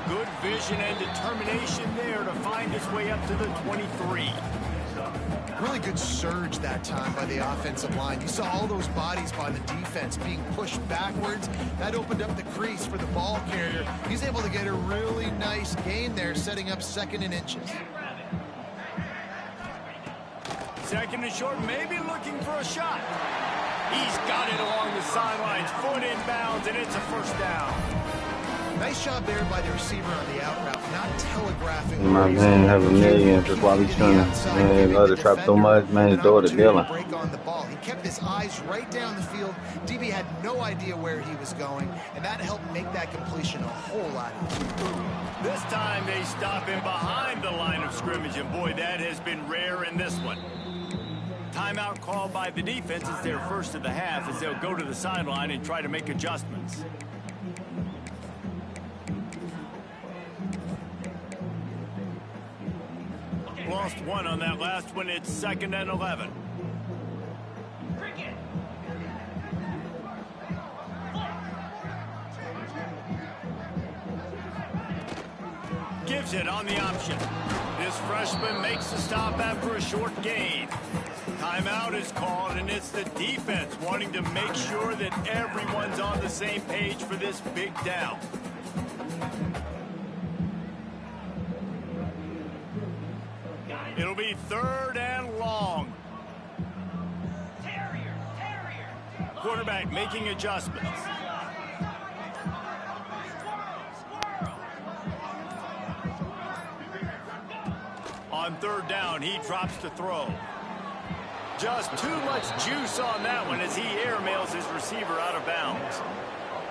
Good vision and determination there to find his way up to the 23. Really good surge that time by the offensive line. You saw all those bodies by the defense being pushed backwards. That opened up the crease for the ball carrier. He's able to get a really nice gain there, setting up 2nd and inches. 2nd and short, maybe looking for a shot. He's got it along the sidelines, foot in bounds, and it's a first down. Nice job there by the receiver on the out route, not telegraphing. My man have a million, just while he's trying to, man, love to trap so much, man, his daughter Dylan. Break on the ball. He kept his eyes right down the field. DB had no idea where he was going, and that helped make that completion a whole lot easier. This time they stop him behind the line of scrimmage, and boy, that has been rare in this one. Timeout called by the defense is their first of the half as they'll go to the sideline and try to make adjustments. Lost one on that last one. It's 2nd and 11. Gives it on the option. This freshman makes the stop after a short gain. Timeout is called, and it's the defense wanting to make sure that everyone's on the same page for this big down. It'll be 3rd and long. Quarterback making adjustments. On 3rd down, he drops to throw. Just too much juice on that one as he airmails his receiver out of bounds.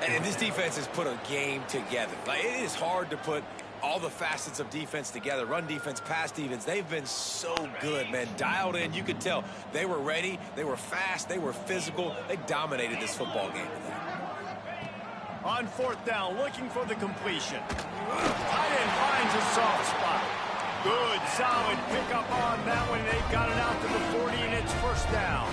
And this defense has put a game together. Like, it is hard to put all the facets of defense together. Run defense, pass defense. They've been so good, man. Dialed in. You could tell they were ready. They were fast. They were physical. They dominated this football game today. On 4th down, looking for the completion. Tight end finds a soft spot. Good, solid pickup on that one. They've got it out to the 40, and it's first down.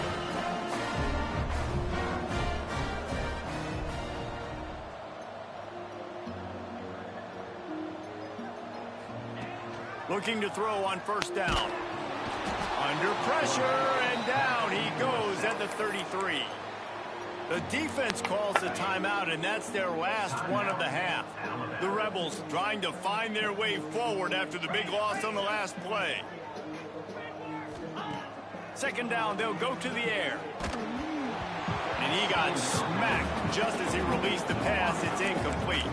Looking to throw on 1st down. Under pressure, and down he goes at the 33. The defense calls a timeout, and that's their last one of the half. The Rebels trying to find their way forward after the big loss on the last play. 2nd down, they'll go to the air. And he got smacked just as he released the pass. It's incomplete.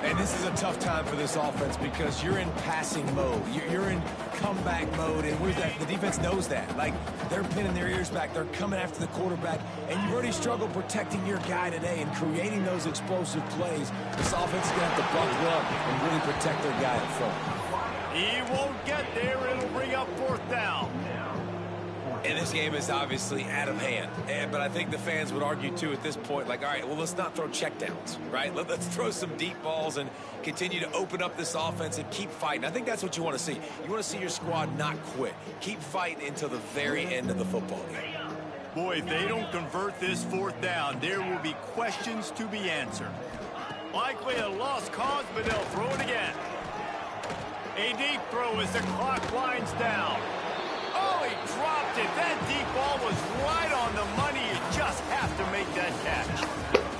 And this is a tough time for this offense because you're in passing mode. You're in comeback mode, and the defense knows that. Like, they're pinning their ears back. They're coming after the quarterback, and you've already struggled protecting your guy today and creating those explosive plays. This offense is going to have to buckle up and really protect their guy up front. He won't get there. It'll bring up 4th down. And this game is obviously out of hand. But I think the fans would argue, too, at this point, like, all right, well, let's not throw checkdowns, right? Let's throw some deep balls and continue to open up this offense and keep fighting. I think that's what you want to see. You want to see your squad not quit. Keep fighting until the very end of the football game. Boy, if they don't convert this 4th down, there will be questions to be answered. Likely a lost cause, but they'll throw it again. A deep throw as the clock winds down. Oh, he dropped it. That deep ball was right on the money. You just have to make that catch.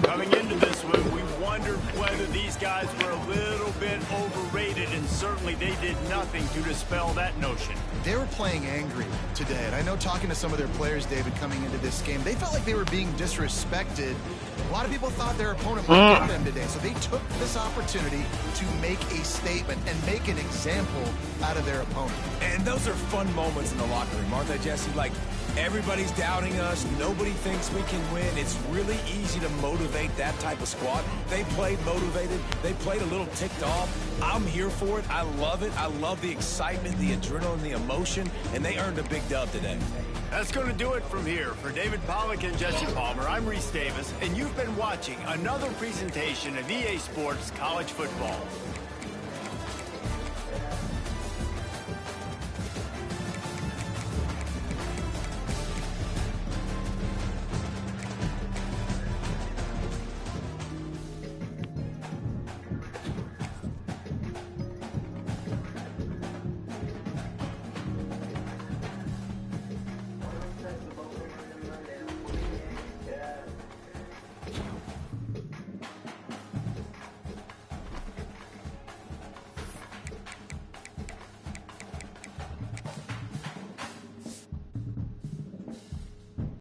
Coming into this one, we wondered whether these guys were a little bit overrated, and certainly they did nothing to dispel that notion. They were playing angry today, and I know talking to some of their players, David, coming into this game, they felt like they were being disrespected. A lot of people thought their opponent might get them today, so they took this opportunity to make a statement and make an example out of their opponent. And those are fun moments in the locker room, aren't they, Jesse? Like, everybody's doubting us. Nobody thinks we can win. It's really easy to motivate that type of squad. They played motivated. They played a little ticked off. I'm here for it. I love it. I love the excitement, the adrenaline, the emotion, and they earned a big dub today. That's going to do it from here. For David Pollack and Jesse Palmer, I'm Reese Davis, and you've been watching another presentation of EA Sports College Football.